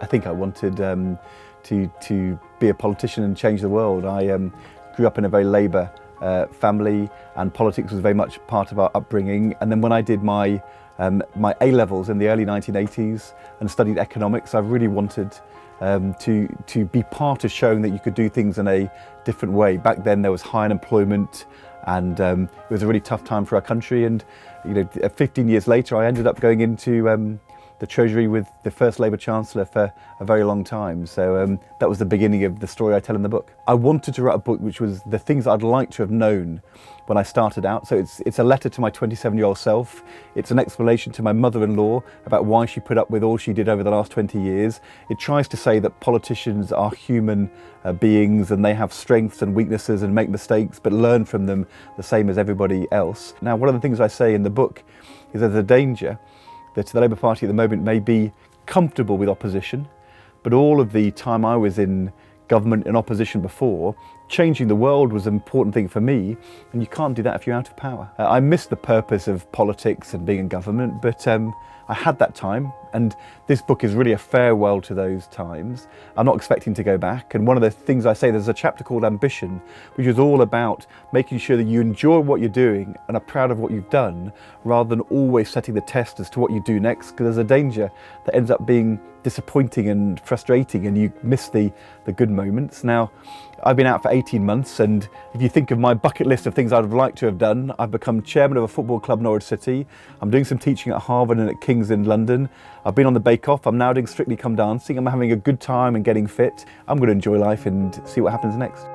I think I wanted to be a politician and change the world. I grew up in a very Labour family, and politics was very much part of our upbringing. And then when I did my A-levels in the early 1980s and studied economics, I really wanted to be part of showing that you could do things in a different way. Back then there was high unemployment, and it was a really tough time for our country. And 15 years later, I ended up going into the Treasury with the first Labour Chancellor for a very long time. So that was the beginning of the story I tell in the book. I wanted to write a book which was the things I'd like to have known when I started out. So it's a letter to my 27-year-old self. It's an explanation to my mother-in-law about why she put up with all she did over the last 20 years. It tries to say that politicians are human beings, and they have strengths and weaknesses and make mistakes, but learn from them the same as everybody else. Now, one of the things I say in the book is there's a danger that the Labour Party at the moment may be comfortable with opposition, but all of the time I was in government and opposition before, changing the world was an important thing for me, and you can't do that if you're out of power. I miss the purpose of politics and being in government, but I had that time, and this book is really a farewell to those times. I'm not expecting to go back, and one of the things I say, there's a chapter called Ambition, which is all about making sure that you enjoy what you're doing and are proud of what you've done, rather than always setting the test as to what you do next, because there's a danger that ends up being disappointing and frustrating, and you miss the good moments. Now, I've been out for 18 months, and if you think of my bucket list of things I'd have liked to have done, I've become chairman of a football club, Norwich City. I'm doing some teaching at Harvard and at King's in London. I've been on the Bake Off. I'm now doing Strictly Come Dancing. I'm having a good time and getting fit. I'm going to enjoy life and see what happens next.